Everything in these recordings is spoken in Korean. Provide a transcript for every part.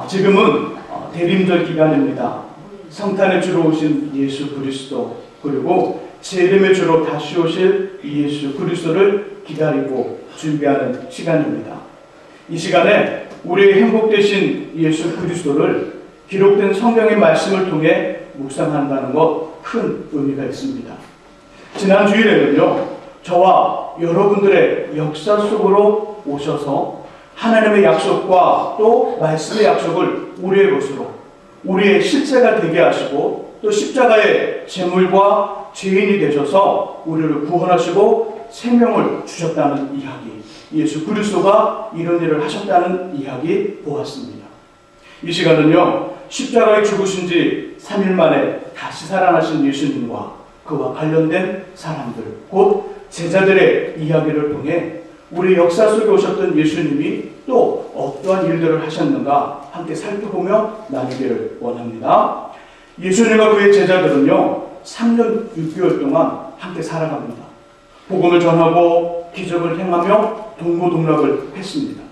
지금은 대림절 기간입니다. 성탄의 주로 오신 예수 그리스도, 그리고 재림의 주로 다시 오실 예수 그리스도를 기다리고 준비하는 시간입니다. 이 시간에 우리의 행복 되신 예수 그리스도를 기록된 성경의 말씀을 통해 묵상한다는 것 큰 의미가 있습니다. 지난 주일에는요, 저와 여러분들의 역사 속으로 오셔서 하나님의 약속과 또 말씀의 약속을 우리의 것으로, 우리의 실체가 되게 하시고, 또 십자가의 제물과 죄인이 되셔서 우리를 구원하시고 생명을 주셨다는 이야기, 예수 그리스도가 이런 일을 하셨다는 이야기 보았습니다. 이 시간은요, 십자가에 죽으신 지 3일 만에 다시 살아나신 예수님과 그와 관련된 사람들, 곧 제자들의 이야기를 통해 우리 역사 속에 오셨던 예수님이 또 어떠한 일들을 하셨는가 함께 살펴보며 나누기를 원합니다. 예수님과 그의 제자들은요, 3년 6개월 동안 함께 살아갑니다. 복음을 전하고 기적을 행하며 동고동락을 했습니다.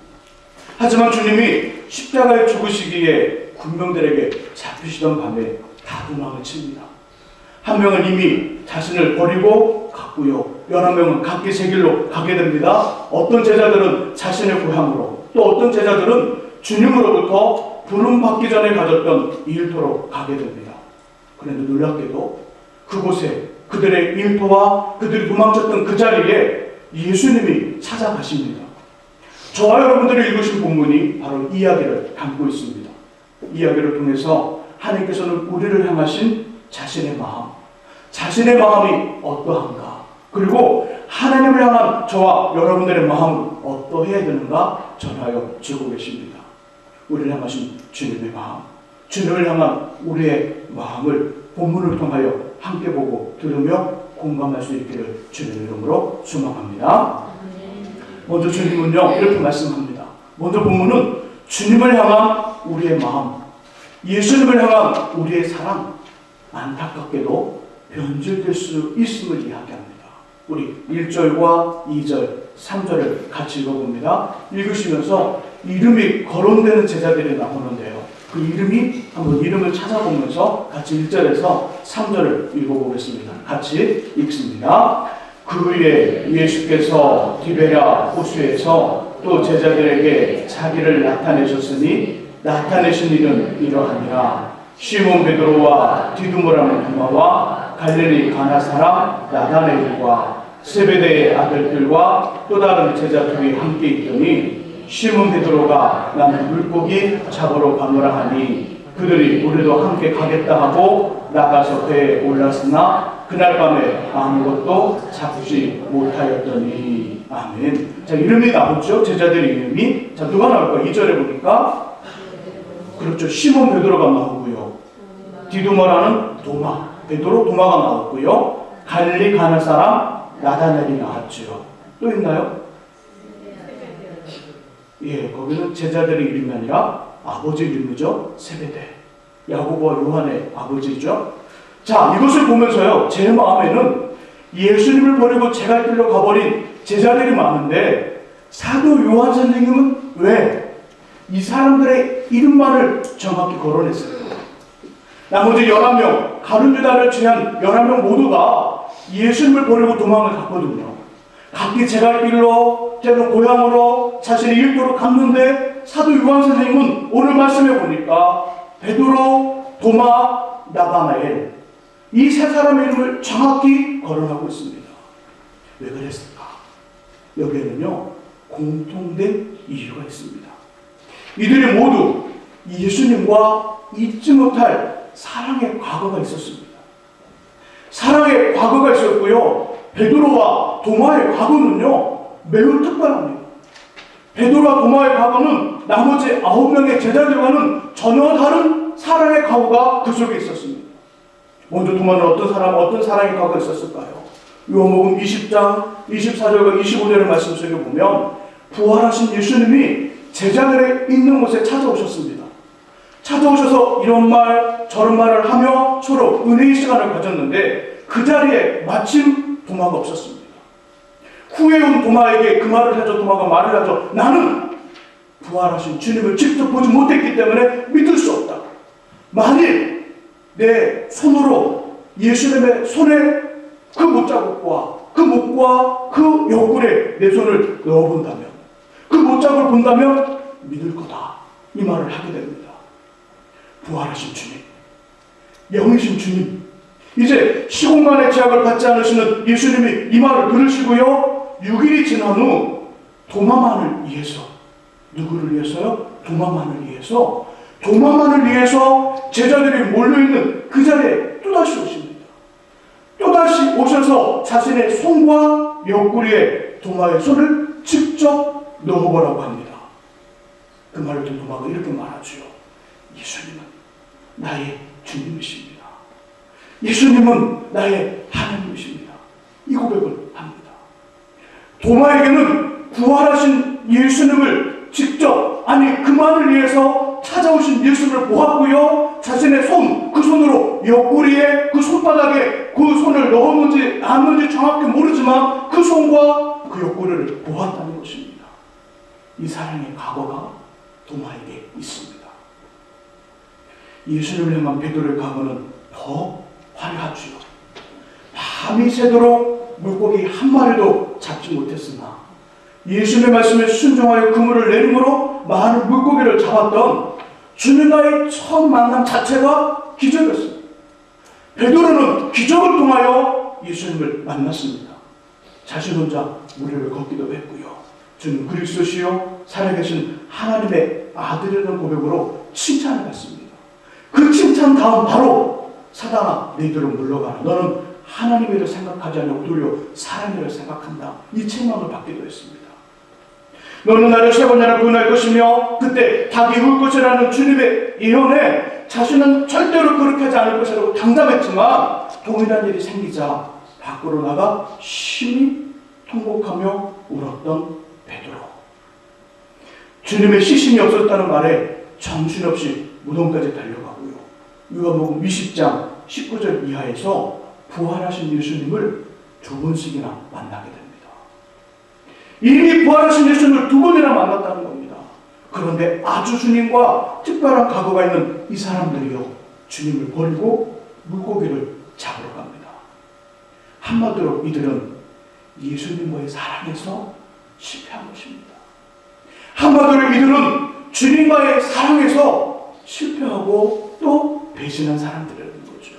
하지만 주님이 십자가에 죽으시기에 군병들에게 잡히시던 밤에 다 도망을 칩니다. 한 명은 이미 자신을 버리고 갔고요, 여러 명은 각기 새 길로 가게 됩니다. 어떤 제자들은 자신의 고향으로, 또 어떤 제자들은 주님으로부터 부름받기 전에 가졌던 일터로 가게 됩니다. 그런데 놀랍게도 그곳에 그들의 일터와 그들이 도망쳤던 그 자리에 예수님이 찾아가십니다. 저와 여러분들이 읽으신 본문이 바로 이 이야기를 담고 있습니다. 이 이야기를 통해서 하나님께서는 우리를 향하신 자신의 마음, 자신의 마음이 어떠한가, 그리고 하나님을 향한 저와 여러분들의 마음은 어떠해야 되는가 전하여 주고 계십니다. 우리를 향하신 주님의 마음, 주님을 향한 우리의 마음을 본문을 통하여 함께 보고 들으며 공감할 수 있기를 주님의 이름으로 축원합니다. 먼저 주님은요, 이렇게 말씀합니다. 먼저 본문은 주님을 향한 우리의 마음, 예수님을 향한 우리의 사랑, 안타깝게도 변질될 수 있음을 이야기합니다. 우리 1절과 2절, 3절을 같이 읽어봅니다. 읽으시면서 이름이 거론되는 제자들이 나오는데요, 그 이름이 한번 이름을 찾아보면서 같이 1절에서 3절을 읽어보겠습니다. 같이 읽습니다. 그 후에 예수께서 디베랴 호수에서 또 제자들에게 자기를 나타내셨으니 나타내신 일은 이러하니라. 시몬 베드로와 디두모라는 도마와 갈릴리 가나 사람 나다나엘과 세베대의 아들들과 또 다른 제자들이 함께 있더니 시몬 베드로가 나는 물고기 잡으러 가노라 하니 그들이 우리도 함께 가겠다 하고 나가서 배에 올랐으나 그날 밤에 아무것도 잡지 못하였더니. 아멘. 자, 이름이 나오죠. 제자들의 이름이. 자, 누가 나올까요? 2절에 보니까 그렇죠, 시몬 베드로가 나오고요, 디두모라는 도마, 베드로 도마가 나왔고요, 갈릴리 가나 사람 나다나엘이 나왔죠. 또 있나요? 예, 거기는 제자들의 이름이 아니라 아버지 이름이죠. 세베대, 야고보와 요한의 아버지죠. 자, 이것을 보면서요, 제 마음에는 예수님을 버리고 제갈 길로 가버린 제자들이 많은데 사도 요한 선생님은 왜 이 사람들의 이름만을 정확히 거론했어요? 나머지 11명, 가룟 유다를 제한 11명 모두가 예수님을 버리고 도망을 갔거든요. 각기 제갈 길로, 때로 고향으로, 자신의 일도로 갔는데 사도 요한 선생님은 오늘 말씀해 보니까 베드로, 도마, 나다나엘, 이 세 사람의 이름을 정확히 거론하고 있습니다. 왜 그랬을까? 여기에는요, 공통된 이유가 있습니다. 이들이 모두 예수님과 잊지 못할 사랑의 과거가 있었습니다. 사랑의 과거가 있었고요, 베드로와 도마의 과거는요, 매우 특별합니다. 베드로와 도마의 과거는 나머지 9명의 제자들과는 전혀 다른 사랑의 과거가 그 속에 있었습니다. 먼저 도마는 어떤 사랑의 과거가 있었을까요? 요한복음 20장 24절과 25절의 말씀 속에 보면 부활하신 예수님이 제자들의 있는 곳에 찾아오셨습니다. 찾아오셔서 이런 말 저런 말을 하며 서로 은혜의 시간을 가졌는데 그 자리에 마침 도마가 없었습니다. 후에 온 도마에게 그 말을 하죠. 도마가 말을 하죠. 나는 부활하신 주님을 직접 보지 못했기 때문에 믿을 수 없다. 만일 내 손으로 예수님의 손에 그 못자국과 그 목과 그 옆구리에 내 손을 넣어본다면, 그 못자국을 본다면 믿을 거다. 이 말을 하게 됩니다. 부활하신 주님, 영이신 주님, 이제 시공간의 제약을 받지 않으시는 예수님이 이 말을 들으시고요, 6일이 지난 후 도마만을 위해서, 누구를 위해서요? 도마만을 위해서, 도마만을 위해서 제자들이 몰려있는 그 자리에 또다시 오십니다. 또다시 오셔서 자신의 손과 옆구리에 도마의 손을 직접 넣어보라고 합니다. 그 말을 듣는 도마가 이렇게 말하죠. 예수님은 나의 주님이십니다. 예수님은 나의 하나님이십니다. 이 고백을 합니다. 도마에게는 부활하신 예수님을 직접, 아니 그만을 위해서 찾아오신 예수님을 보았고요, 자신의 손, 그 손으로 옆구리에 그 손바닥에 그 손을 넣었는지 놨는지 정확히 모르지만 그 손과 그 옆구리를 보았다는 것입니다. 이 사랑의 과거가 도마에게 있습니다. 예수님을 향한 베드로의 각오는 더 화려하지요. 밤이 새도록 물고기 한 마리도 잡지 못했으나 예수님의 말씀에 순종하여 그물을 내림으로 많은 물고기를 잡았던 주님과의 처음 만남 자체가 기적이었습니다. 베드로는 기적을 통하여 예수님을 만났습니다. 자신 혼자 무리를 걷기도 했고요, 주는 그리스도시요 살아계신 하나님의 아들이라는 고백으로 칭찬을 받습니다. 그 칭찬 다음 바로 사단아 너희들은 물러가라. 너는 하나님이라 생각하지 않고 도리어 사람이라 생각한다. 이 책망을 받기도 했습니다. 너는 나를 세 번이나 부인할 것이며 그때 닭이 울 것이라는 주님의 예언에 자신은 절대로 그렇게 하지 않을 것이라고 당담했지만 동일한 일이 생기자 밖으로 나가 심히 통곡하며 울었던 베드로. 주님의 시신이 없었다는 말에 정신없이 무덤까지 달려가고요, 요한복음 20장 19절 이하에서 부활하신 예수님을 두 번씩이나 만나게 됩니다. 이미 부활하신 예수님을 두 번이나 만났다는 겁니다. 그런데 아주 주님과 특별한 각오가 있는 이 사람들이요, 주님을 버리고 물고기를 잡으러 갑니다. 한마디로 이들은 예수님과의 사랑에서 실패한 것입니다. 한마디로 이들은 주님과의 사랑에서 실패하고 또 배신한 사람들이라는 거죠.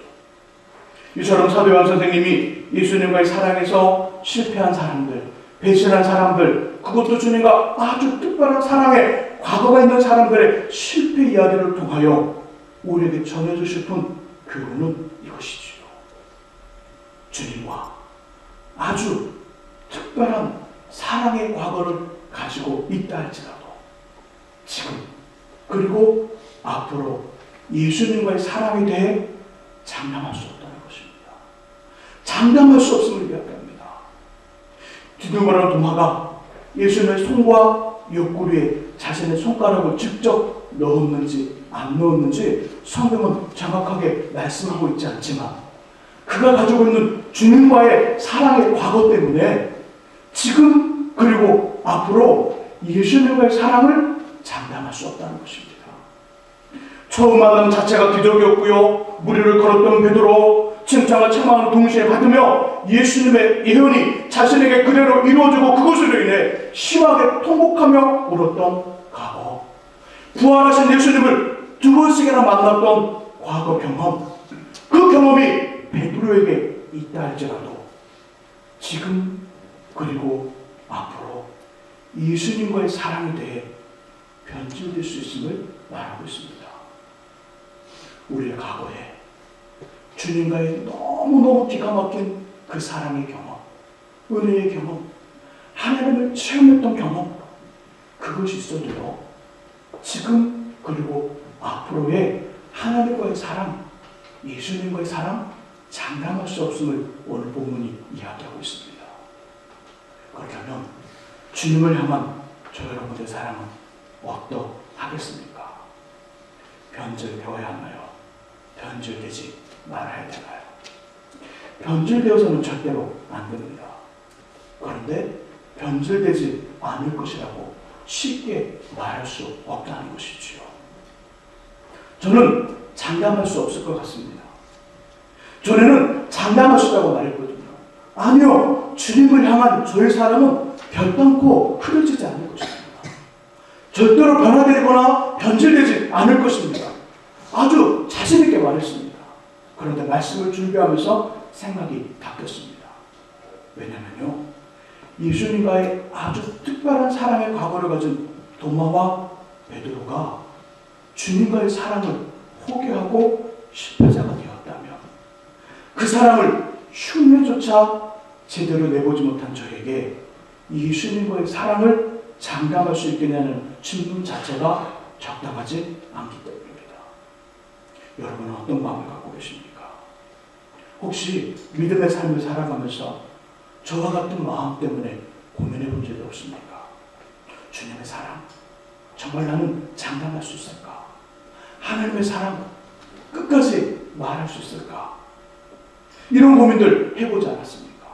이처럼 사도 요한 선생님이 예수님과의 사랑에서 실패한 사람들, 배신한 사람들, 그것도 주님과 아주 특별한 사랑에 과거가 있는 사람들의 실패 이야기를 통하여 우리에게 전해주고 싶은 교훈은 이것이지요. 주님과 아주 특별한 사랑의 과거를 가지고 있다 할지라도 지금 그리고 앞으로 예수님과의 사랑에 대해 장담할 수 없다는 것입니다. 장담할 수 없음을 이야기합니다. 디두마라는 도마가 예수님의 손과 옆구리에 자신의 손가락을 직접 넣었는지 안 넣었는지 성경은 정확하게 말씀하고 있지 않지만 그가 가지고 있는 주님과의 사랑의 과거 때문에 지금 그리고 앞으로 예수님과의 사랑을 장담할 수 없다는 것입니다. 처음 만남 자체가 기적이었고요, 무리를 걸었던 베드로 칭찬과 책망을 동시에 받으며 예수님의 예언이 자신에게 그대로 이루어지고 그것으로 인해 심하게 통곡하며 울었던 과거, 부활하신 예수님을 두 번씩이나 만났던 과거 경험, 그 경험이 베드로에게 있다 할지라도 지금 그리고 앞으로 예수님과의 사랑에 대해 변질될 수 있음을 말하고 있습니다. 우리의 과거에 주님과의 너무너무 기가 막힌 그 사랑의 경험, 은혜의 경험, 하나님을 체험했던 경험, 그것이 있어도요, 지금 그리고 앞으로의 하나님과의 사랑, 예수님과의 사랑 장담할 수 없음을 오늘 본문이 이야기하고 있습니다. 그렇다면 주님을 향한 저 여러분의 사랑은 어떠하겠습니까? 변질되어야 하나요? 변질되지 말아야 되나요? 변질되어서는 절대로 안 됩니다. 그런데 변질되지 않을 것이라고 쉽게 말할 수 없다는 것이지요. 저는 장담할 수 없을 것 같습니다. 전에는 장담할 수 있다고 말했거든요. 아니요, 주님을 향한 저의 사랑은 변함고 흐려지지 않을 것입니다. 절대로 변화되거나 변질되지 않을 것입니다. 아주 자신있게 말했습니다. 그런데 말씀을 준비하면서 생각이 바뀌었습니다. 왜냐면요, 예수님과의 아주 특별한 사랑의 과거를 가진 도마와 베드로가 주님과의 사랑을 포기하고 실패자가 되었다면, 그 사랑을 흉내조차 제대로 내보지 못한 저에게 예수님과의 사랑을 장담할 수 있겠냐는 질문 자체가 적당하지 않기 때문입니다. 여러분은 어떤 마음을 갖고 계십니까? 혹시 믿음의 삶을 살아가면서 저와 같은 마음 때문에 고민해 본 적이 없습니까? 주님의 사랑, 정말 나는 장담할 수 있을까? 하나님의 사랑, 끝까지 말할 수 있을까? 이런 고민들 해보지 않았습니까?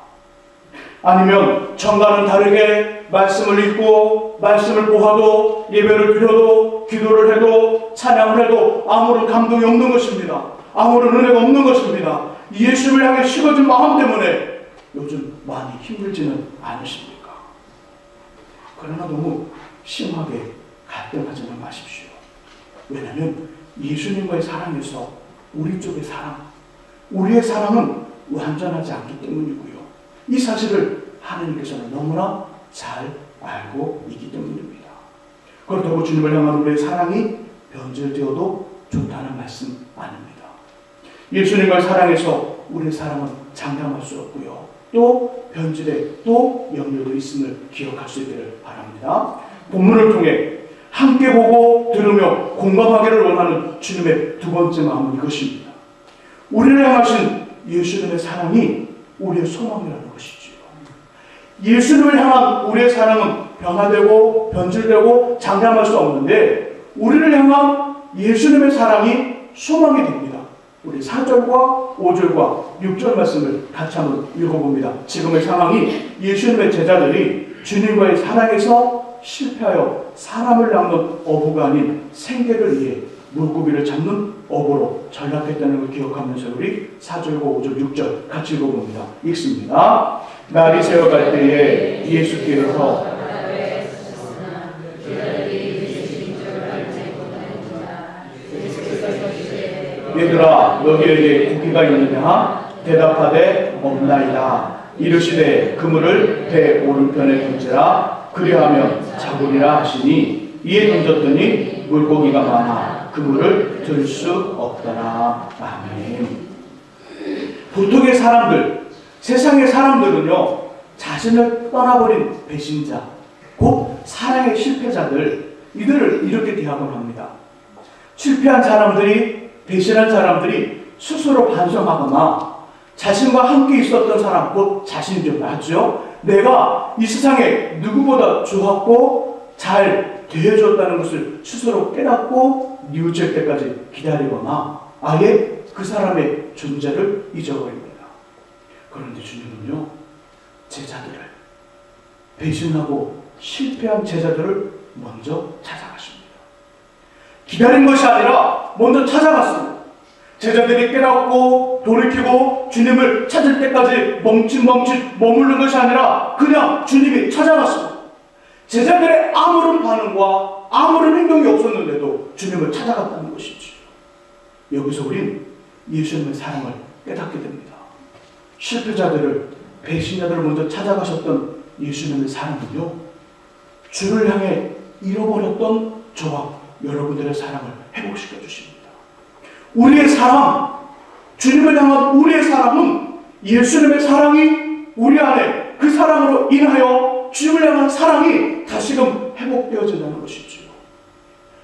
아니면 정과는 다르게 말씀을 읽고 말씀을 보아도 예배를 드려도 기도를 해도 찬양을 해도 아무런 감동이 없는 것입니다. 아무런 은혜가 없는 것입니다. 예수를 향해 식어진 마음 때문에 요즘 많이 힘들지는 않으십니까? 그러나 너무 심하게 갈등하지는 마십시오. 왜냐하면 예수님과의 사랑에서 우리 쪽의 사랑, 우리의 사랑은 완전하지 않기 때문이고요. 이 사실을 하나님께서는 너무나 잘 알고 있기 때문입니다. 그렇다고 주님을 향한 우리의 사랑이 변질되어도 좋다는 말씀 아닙니다. 예수님과의 사랑에서 우리의 사랑은 장담할 수 없고요. 또 변질에 또 염려도 있음을 기억할 수 있기를 바랍니다. 본문을 통해 함께 보고 들으며 공감하기를 원하는 주님의 두 번째 마음은 이것입니다. 우리를 향하신 예수님의 사랑이 우리의 소망이라는 것이지요. 예수님을 향한 우리의 사랑은 변화되고 변질되고 장담할 수 없는데, 우리를 향한 예수님의 사랑이 소망이 됩니다. 우리 4절과 5절과 6절 말씀을 같이 한번 읽어봅니다. 지금의 상황이 예수님의 제자들이 주님과의 사랑에서 실패하여 사람을 낚는 어부가 아닌 생계를 위해 물고기를 잡는 어부로 전락했다는 걸 기억하면서 우리 4절과 5절, 6절 같이 읽어봅니다. 읽습니다. 날이 새어갈 때에 예수께서 얘들아, 너희에게 고기가 있느냐? 대답하되 없나이다. 이르시되 그물을 배 오른편에 던지라. 그리하면 잡으리라 하시니, 이에 던졌더니 물고기가 많아 그물을 들 수 없더라. 아멘. 보통의 사람들, 세상의 사람들은요, 자신을 떠나버린 배신자, 곧 사랑의 실패자들, 이들을 이렇게 대하곤 합니다. 실패한 사람들이, 배신한 사람들이 스스로 반성하거나 자신과 함께 있었던 사람, 곧 자신이죠. 맞죠? 내가 이 세상에 누구보다 좋았고 잘 대해줬다는 것을 스스로 깨닫고 뉘우칠 때까지 기다리거나 아예 그 사람의 존재를 잊어버립니다. 그런데 주님은요, 제자들을, 배신하고 실패한 제자들을 먼저 찾아가십니다. 기다린 것이 아니라 먼저 찾아갔습니다. 제자들이 깨닫고 돌이키고 주님을 찾을 때까지 멈칫멈칫 머무른 것이 아니라 그냥 주님이 찾아갔습니다. 제자들의 아무런 반응과 아무런 행동이 없었는데도 주님을 찾아갔다는 것이죠. 여기서 우린 예수님의 사랑을 깨닫게 됩니다. 실패자들을, 배신자들을 먼저 찾아가셨던 예수님의 사랑은요, 주를 향해 잃어버렸던 저와 여러분들의 사랑을 회복시켜 주십니다. 우리의 사랑, 주님을 향한 우리의 사랑은 예수님의 사랑이 우리 안에, 그 사랑으로 인하여 주님을 향한 사랑이 다시금 회복되어진다는 것이죠.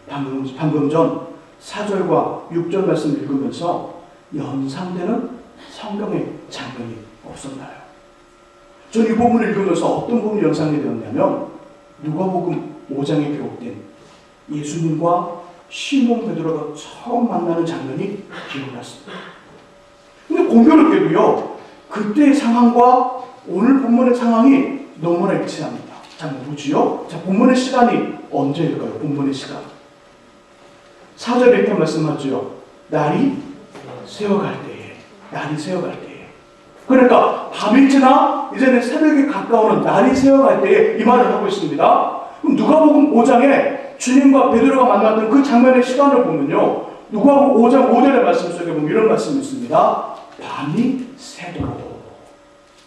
방금 전 4절과 6절 말씀 읽으면서 연상되는 성경의 장면이 없었나요? 전 이 부분을 읽으면서 어떤 부분이 연상이 되었냐면, 누가복음 5장에 기록된 예수님과 시몬 베드로가 처음 만나는 장면이 기억났습니다. 근데 공교롭게도요, 그때의 상황과 오늘 본문의 상황이 너무나 일치합니다. 자, 뭐지요? 자, 본문의 시간이 언제일까요? 본문의 시간. 4절에 이렇게 말씀하죠. 날이 새어갈 때에. 날이 새어갈 때에. 그러니까 밤이 지나 이제는 새벽에 가까우는 날이 새어갈 때에 이 말을 하고 있습니다. 그럼 누가복음 5장에 주님과 베드로가 만났던 그 장면의 시간을 보면요. 누가복음 5장 5절의 말씀 속에 보면 이런 말씀이 있습니다. 밤이 새도록.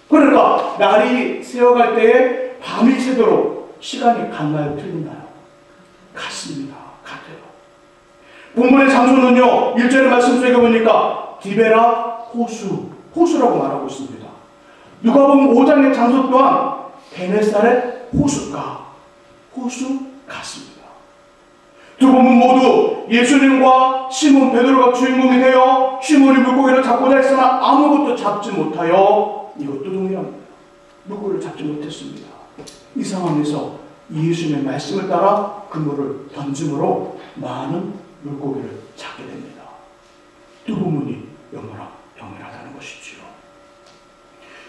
그러니까 날이 새어갈 때에 밤이 새도록 시간이 같나요? 틀리나요? 같습니다. 같아요. 본문의 장소는요. 1절의 말씀 속에 보니까 디베라 호수라고 말하고 있습니다. 누가복음 5장의 장소 또한 게네사렛 호수가 호수 같습니다. 두 본문 모두 예수님과 시몬 베드로가 주인공이 되어 시몬이 물고기를 잡고자 했으나 아무것도 잡지 못하여 이것도 동일합니다. 물고기를 잡지 못했습니다. 이 상황에서 예수님의 말씀을 따라 그물을 던짐으로 많은 물고기를 잡게 됩니다. 두 본문이 영원하다는 것이지요.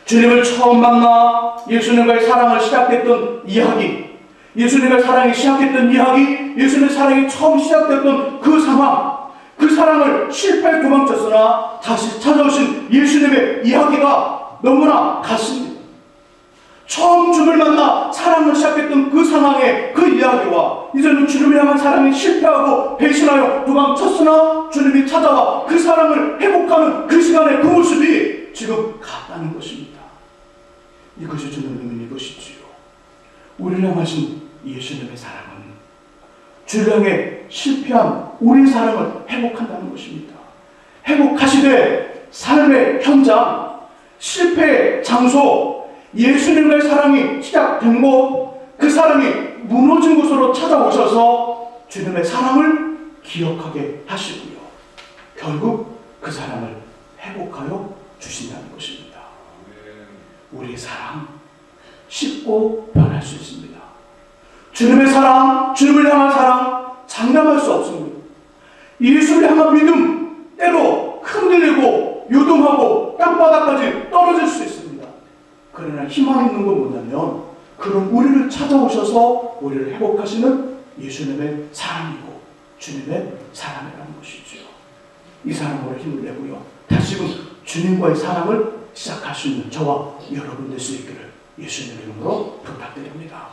주님을 처음 만나 예수님과의 사랑을 시작했던 이야기, 예수님의 사랑이 시작했던 이야기, 예수님의 사랑이 처음 시작됐던 그 상황, 그 사랑을 실패에 도망쳤으나 다시 찾아오신 예수님의 이야기가 너무나 같습니다. 처음 주님을 만나 사랑을 시작했던 그 상황의 그 이야기와 이제는 주님을 향한 사랑이 실패하고 배신하여 도망쳤으나 주님이 찾아와 그 사랑을 회복하는 그 시간의 그 모습이 지금 같다는 것입니다. 이것이 주는 의미는 이것이지요. 우리를 향하신 예수님의 사랑은 주를 향해 실패한 우리의 사랑을 회복한다는 것입니다. 회복하시되 삶의 현장, 실패의 장소, 예수님의 사랑이 시작된 곳, 그 사랑이 무너진 곳으로 찾아오셔서 주님의 사랑을 기억하게 하시고요. 결국 그 사랑을 회복하여 주신다는 것입니다. 우리의 사랑 쉽고 변할 수 있습니다. 주님의 사랑, 주님을 향한 사랑 장담할 수 없습니다. 예수를 향한 믿음 때로 흔들리고 요동하고 땅바닥까지 떨어질 수 있습니다. 그러나 희망 있는 건 뭐냐면 그런 우리를 찾아오셔서 우리를 회복하시는 예수님의 사랑이고 주님의 사랑이라는 것이죠. 이 사랑으로 힘을 내고요. 다시금 주님과의 사랑을 시작할 수 있는 저와 여러분 될 수 있기를 예수님의 이름으로 부탁드립니다.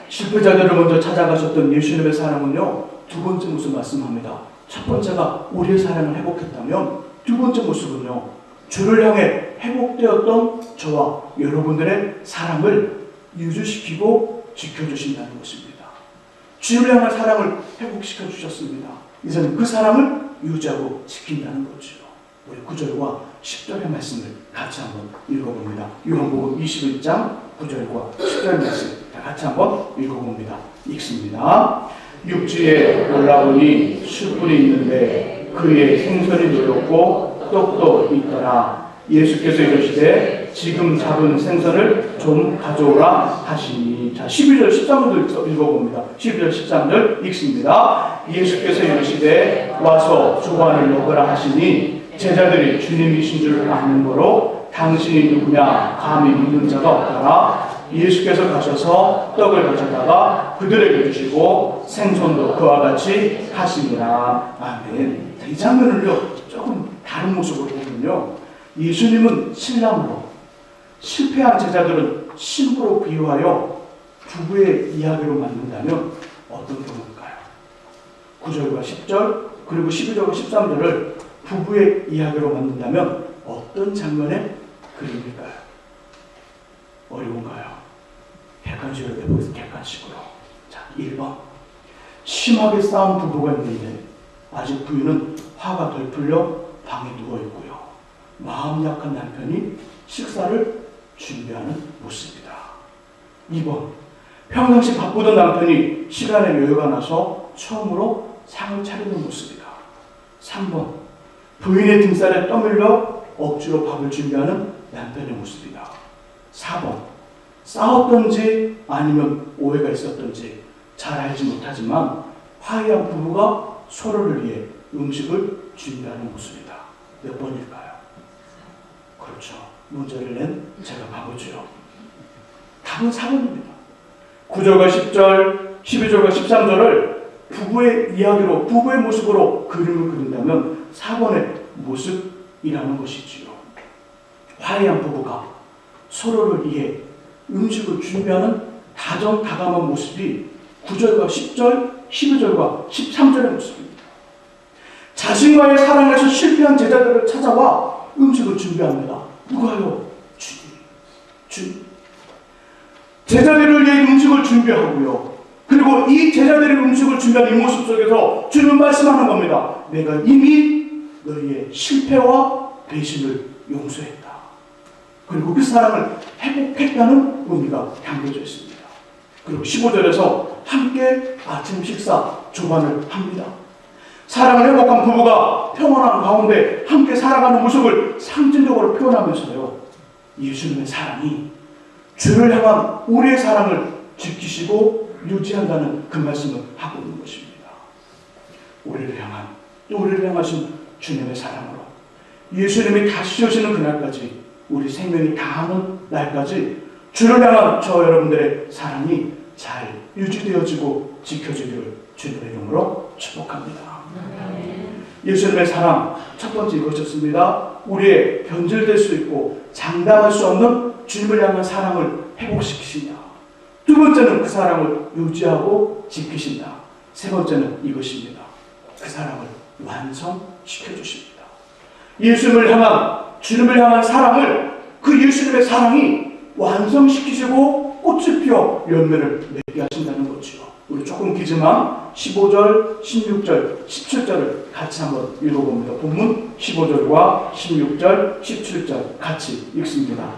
실패자들을 먼저 찾아가셨던 예수님의 사랑은요. 두 번째 모습 말씀합니다. 첫 번째가 우리의 사랑을 회복했다면 두 번째 모습은요. 주를 향해 회복되었던 저와 여러분들의 사랑을 유지시키고 지켜주신다는 것입니다. 주를 향한 사랑을 회복시켜 주셨습니다. 이제는 그 사랑을 유지하고 지킨다는 거죠. 우리 9절과 10절의 말씀을 같이 한번 읽어봅니다. 요한복음 21장 9절과 10절 말씀 같이 한번 읽어봅니다. 읽습니다. 육지에 올라오니 숯불이 있는데 그의 생선이 놓였고 떡도 있더라. 예수께서 이르시되 지금 잡은 생선을 좀 가져오라 하시니. 자, 12절 13절 읽어봅니다. 12절 13절 읽습니다. 예수께서 이르시되 와서 조반을 먹으라 하시니 제자들이 주님이신 줄 아는 거로 당신이 누구냐 감히 믿는 자가 없더라. 예수께서 가셔서 떡을 가져다가 그들에게 주시고 생선도 그와 같이 하시니라. 아멘. 이 장면을요 조금 다른 모습으로 보면요, 예수님은 신랑으로, 실패한 제자들은 신부로 비유하여 부부의 이야기로 만든다면 어떤 경우일까요? 9절과 10절 그리고 12절과 13절을 부부의 이야기로 만든다면 어떤 장면의 그림일까요? 어려운가요? 객관식으로 해보겠습니다. 객관식으로. 자, 1번. 심하게 싸운 부부가 있는데 아직 부인은 화가 덜 풀려 방에 누워있고요. 마음 약한 남편이 식사를 준비하는 모습이다. 2번. 평상시 바쁘던 남편이 시간에 여유가 나서 처음으로 상을 차리는 모습이다. 3번. 부인의 등살에 떠밀려 억지로 밥을 준비하는 남편의 모습이다. 4번. 싸웠던지 아니면 오해가 있었던지 잘 알지 못하지만 화해한 부부가 서로를 위해 음식을 준비하는 모습이다. 몇 번일까요? 그렇죠. 문제를 낸 제가 바보죠. 답은 4번입니다. 9절과 10절 12절과 13절을 부부의 이야기로, 부부의 모습으로 그림을 그린다면 4번의 모습이라는 것이지요. 화해한 부부가 서로를 위해 음식을 준비하는 다정다감한 모습이 9절과 10절, 12절과 13절의 모습입니다. 자신과의 사랑에서 실패한 제자들을 찾아와 음식을 준비합니다. 누가요? 주님. 제자들을 위해 음식을 준비하고요. 그리고 이 제자들의 음식을 준비한 이 모습 속에서 주님은 말씀하는 겁니다. 내가 이미 너희의 실패와 배신을 용서했다. 그리고 그 사랑을 회복했다는 의미가 담겨져 있습니다. 그리고 15절에서 함께 아침 식사 조반을 합니다. 사랑을 회복한 부부가 평온한 가운데 함께 살아가는 모습을 상징적으로 표현하면서요, 예수님의 사랑이 주를 향한 우리의 사랑을 지키시고 유지한다는 그 말씀을 하고 있는 것입니다. 우리를 향한, 또 우리를 향하신 주님의 사랑으로 예수님이 다시 오시는 그날까지, 우리 생명이 다하는 날까지 주를 향한 저 여러분들의 사랑이 잘 유지되어지고 지켜지기를 주님의 이름으로 축복합니다. 예수님의 사랑, 첫 번째 이것이었습니다. 우리의 변질될 수 있고 장담할 수 없는 주님을 향한 사랑을 회복시키시냐. 두 번째는 그 사랑을 유지하고 지키신다. 세 번째는 이것입니다. 그 사랑을 완성시켜 주십니다. 예수님을 향한, 주님을 향한 사랑을, 그 예수님의 사랑이 완성시키시고 꽃을 피워 열매를 맺게 하신다는 거죠. 우리 조금 기지만 15절, 16절, 17절을 같이 한번 읽어봅니다. 본문 15절과 16절, 17절 같이 읽습니다.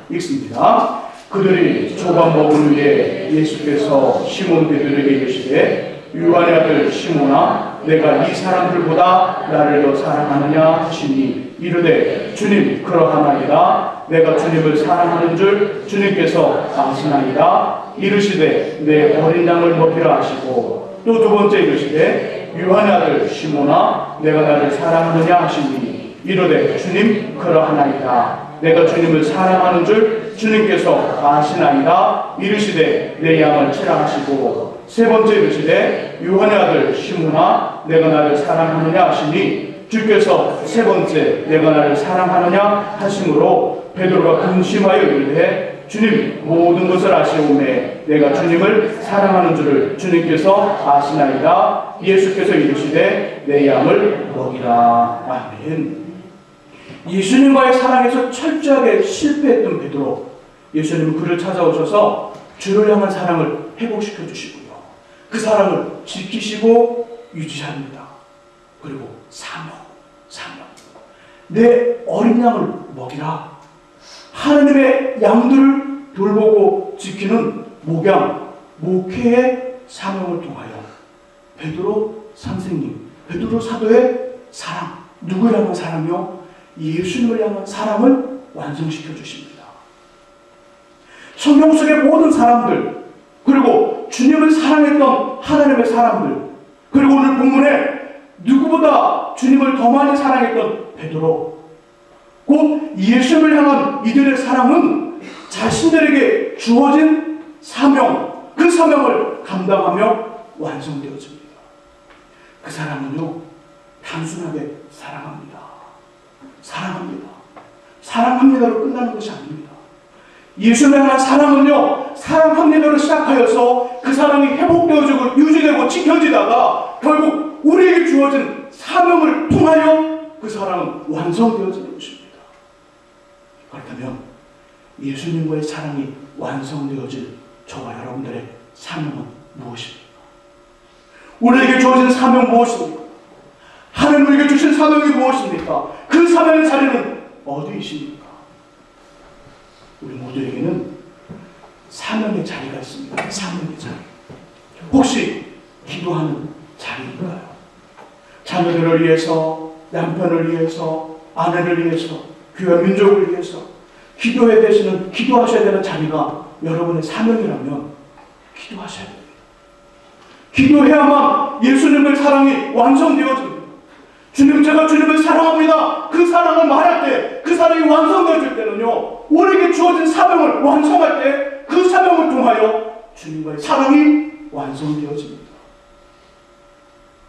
그들이 조각 먹은 후에 예수께서 시몬 베드로에게 이르시되 요한의 아들 시몬아, 내가 이 사람들보다 나를 더 사랑하느냐 하시니 이르되 주님 그러하나이다. 내가 주님을 사랑하는 줄 주님께서 아시나이다. 이르시되 내 어린 양을 먹이라 하시고, 또 두 번째 이르시되 요한의 아들 시몬아, 내가 나를 사랑하느냐 하시니 이르되 주님 그러하나이다. 내가 주님을 사랑하는 줄 주님께서 아시나이다. 이르시되 내 양을 치라 하시고, 세 번째 이르시되 요한의 아들 시몬아, 내가 나를 사랑하느냐 하시니 주께서 세 번째 내가 나를 사랑하느냐 하심으로 베드로가 근심하여 이르되 주님 모든 것을 아시오매 내가 주님을 사랑하는 줄을 주님께서 아시나이다. 예수께서 이르시되 내 양을 먹이라. 아멘. 예수님과의 사랑에서 철저하게 실패했던 베드로, 예수님은 그를 찾아오셔서 주를 향한 사랑을 회복시켜 주시고요, 그 사랑을 지키시고 유지합니다. 그리고 사명. 내 어린 양을 먹이라. 하나님의 양들을 돌보고 지키는 목양, 목회의 사명을 통하여 베드로 선생님, 베드로 사도의 사랑, 누구를 향한 사랑이요? 예수님을 향한 사랑을 완성시켜 주십니다. 성경 속의 모든 사람들, 그리고 주님을 사랑했던 하나님의 사람들, 그리고 오늘 본문에 누구보다 주님을 더 많이 사랑했던 베드로, 곧 예수님을 향한 이들의 사랑은 자신들에게 주어진 사명, 그 사명을 감당하며 완성되어집니다. 그 사랑은요, 단순하게 사랑합니다로 끝나는 것이 아닙니다. 예수님을 향한 사랑은요, 사랑합니다로 시작하여서 그 사랑이 회복되어지고 유지되고 지켜지다가 결국 우리에게 주어진 사명을 통하여 그 사랑은 완성되어지는 것입니다. 그렇다면 예수님과의 사랑이 완성되어질 저와 여러분들의 사명은 무엇입니까? 우리에게 주어진 사명 무엇입니까? 하나님 우리에게 주신 사명이 무엇입니까? 그 사명의 자리는 어디이십니까? 우리 모두에게는 사명의 자리가 있습니다. 사명의 자리. 혹시 기도하는 자리인가요? 자녀들을 위해서, 남편을 위해서, 아내를 위해서, 교회 민족을 위해서 기도하셔야 되는 자리가 여러분의 사명이라면 기도하셔야 됩니다. 기도해야만 예수님의 사랑이 완성되어집니다. 주님, 제가 주님을 사랑합니다. 그 사랑을 말할 때, 그 사랑이 완성되어질 때는요, 우리에게 주어진 사명을 완성할 때 그 사명을 통하여 주님과의 사랑이 완성되어집니다.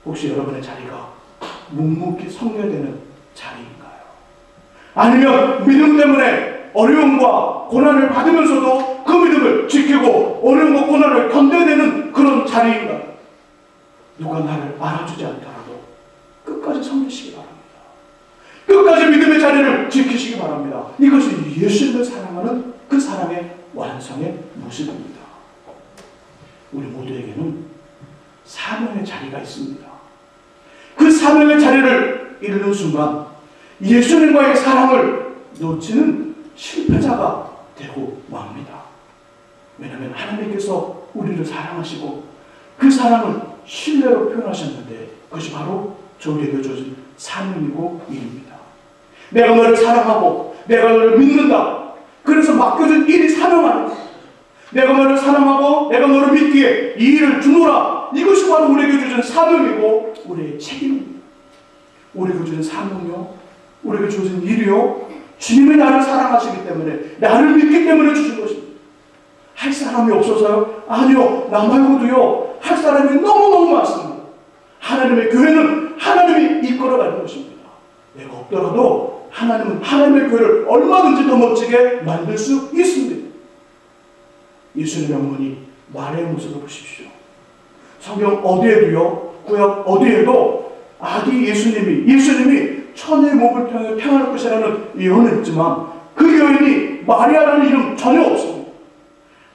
혹시 여러분의 자리가 묵묵히 성려되는 자리인가요? 아니면 믿음 때문에 어려움과 고난을 받으면서도 그 믿음을 지키고 어려움과 고난을 견뎌야 되는 그런 자리인가요? 누가 나를 알아주지 않더라도 끝까지 섬기시기 바랍니다. 끝까지 믿음의 자리를 지키시기 바랍니다. 이것이 예수님을 사랑하는 그 사랑의 완성의 모습입니다. 우리 모두에게는 사명의 자리가 있습니다. 그 사명의 자리를 이루는 순간 예수님과의 사랑을 놓치는 실패자가 되고 맙니다. 왜냐하면 하나님께서 우리를 사랑하시고 그 사랑을 신뢰로 표현하셨는데 그것이 바로 저에게 주어진 사명이고 일입니다. 내가 너를 사랑하고 내가 너를 믿는다. 그래서 맡겨진 일이 사명 아닙니다. 내가 너를 사랑하고 내가 너를 믿기에 이 일을 주노라. 이것이 바로 우리에게 주어진 사명이고 우리의 책임입니다. 우리에게 주어진 사명이요, 우리에게 주어진 일이요, 주님이 나를 사랑하시기 때문에 나를 믿기 때문에 주신 것입니다. 할 사람이 없어서요? 아니요. 나 말고도요 할 사람이 너무너무 많습니다. 하나님의 교회는 하나님이 이끌어가는 것입니다. 내가 없더라도 하나님은 하나님의 교회를 얼마든지 더 멋지게 만들 수 있습니다. 예수님의 어머니 마리아의 모습을 보십시오. 성경 어디에도요, 구약 어디에도 아기 예수님이 천의 목을 통해 태어날 것이라는 예언을 했지만 그 여인이 마리아라는 이름 전혀 없습니다.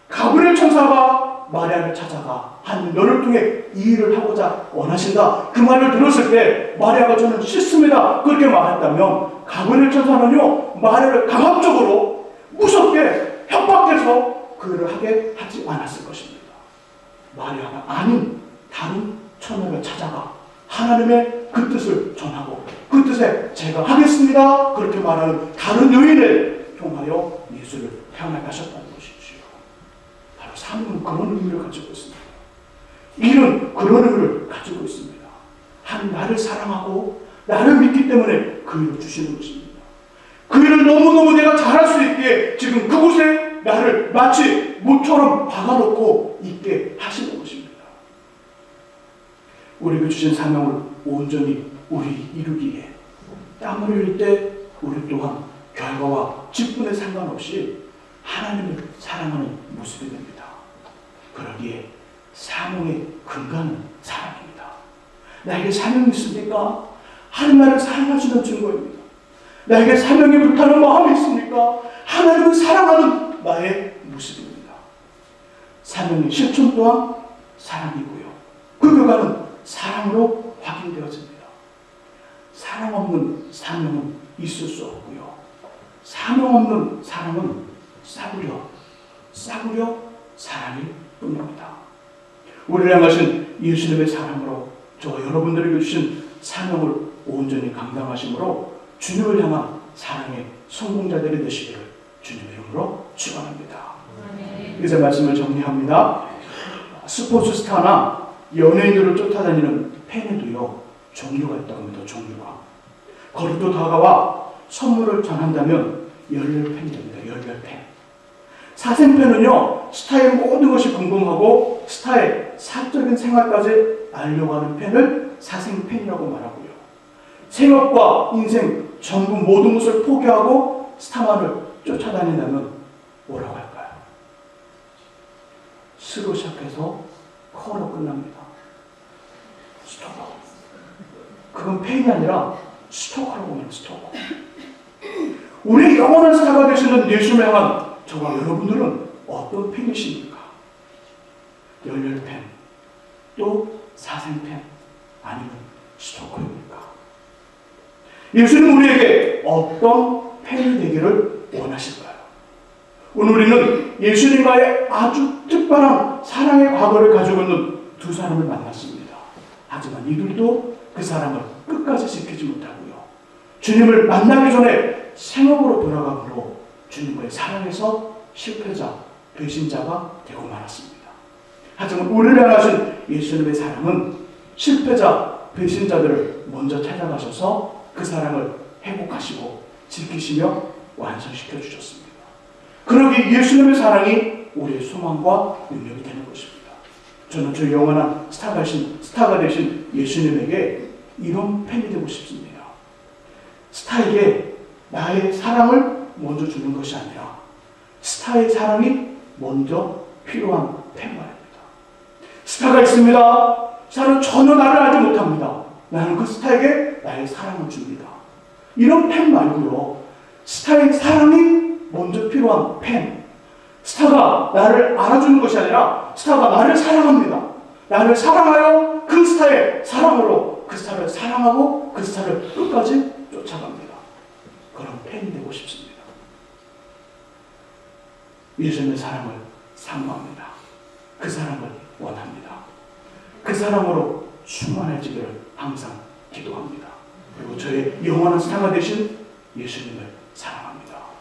가브리엘 천사가 마리아를 찾아가 하나님 너를 통해 이 일을 하고자 원하신다. 그 말을 들었을 때 마리아가 저는 싫습니다. 그렇게 말했다면 가브리엘 천사는요 마리아를 강압적으로 무섭게 협박해서 그 일을 하게 하지 않았을 것입니다. 마리아가 아닌 다른 처녀를 찾아가 하나님의 그 뜻을 전하고 그 뜻에 제가 하겠습니다. 그렇게 말하는 다른 여인을 통하여 예수를 태어나게 하셨다는 것이지요. 바로 사명은 그런 의미를 가지고 있습니다. 일은 그런 의미를 가지고 있습니다. 하나님 나를 사랑하고 나를 믿기 때문에 그 일을 주시는 것입니다. 그 일을 너무너무 내가 잘할 수 있게 지금 그곳에 나를 마치 모처럼 박아놓고 있게 하시는 것입니다. 우리에게 주신 사명을 온전히 우리 이루기에 땀을 흘릴 때 우리 또한 결과와 직분에 상관없이 하나님을 사랑하는 모습이 됩니다. 그러기에 사명의 근간은 사랑입니다. 나에게 사명이 있습니까? 하나님 나를 사랑하시는 증거입니다. 나에게 사명에 불타는 마음이 있습니까? 하나님을 사랑하는 나의 모습입니다. 사명의 실천 또한 사랑이고요. 그 결과는 사랑으로 확인되어집니다. 사랑 없는 사명은 있을 수 없고요. 사명 없는 사랑은 싸구려 사랑일 뿐입니다. 우리를 향하신 예수님의 사랑으로 저와 여러분들에게 주신 사명을 온전히 감당하심으로 주님을 향한 사랑의 성공자들이 되시기를 주님의 이름으로 축원합니다. 이제 말씀을 정리합니다. 스포츠 스타나 연예인들을 쫓아다니는 팬에도요 종류가 있다고 합니다. 종류가. 거리도 다가와 선물을 전한다면 열렬 팬이 됩니다. 열렬 팬. 사생팬은요 스타의 모든 것이 궁금하고 스타의 사적인 생활까지 알려고 하는 팬을 사생팬이라고 말하고요. 생업과 인생 전부 모든 것을 포기하고 스타만을 쫓아다닌다면 뭐라고 할까요? 스로 시작해서 커로 끝납니다. 스토커. 그건 팬이 아니라 스토커라고 말해요. 스토커. 우리의 영원한 스타가 되시는 예수를 향한 저와 여러분들은 어떤 팬이십니까? 열렬 팬, 또 사생 팬, 아니면 스토커입니까? 예수는 우리에게 어떤 팬이 되기를 원하실까요? 오늘 우리는 예수님과의 아주 특별한 사랑의 과거를 가지고 있는 두 사람을 만났습니다. 하지만 이들도 그 사랑을 끝까지 지키지 못하고요. 주님을 만나기 전에 생업으로 돌아가므로 주님과의 사랑에서 실패자, 배신자가 되고 말았습니다. 하지만 우리를 향하신 예수님의 사랑은 실패자, 배신자들을 먼저 찾아가셔서 그 사랑을 회복하시고 지키시며 완성시켜 주셨습니다. 그러기 예수님의 사랑이 우리의 소망과 능력이 되는 것입니다. 저는 저 영원한 스타가 되신 예수님에게 이런 팬이 되고 싶습니다. 스타에게 나의 사랑을 먼저 주는 것이 아니라 스타의 사랑이 먼저 필요한 팬 말입니다. 스타가 있습니다. 스타는 전혀 나를 알지 못합니다. 나는 그 스타에게 나의 사랑을 줍니다. 이런 팬 말고요. 스타의 사랑이 먼저 필요한 팬. 스타가 나를 알아주는 것이 아니라 스타가 나를 사랑합니다. 나를 사랑하여 그 스타의 사랑으로 그 스타를 사랑하고 그 스타를 끝까지 쫓아갑니다. 그런 팬이 되고 싶습니다. 예수님의 사랑을 사모합니다. 그 사랑을 원합니다. 그 사랑으로 충만해지기를 항상 기도합니다. 그리고 저의 영원한 스타가 되신 예수님을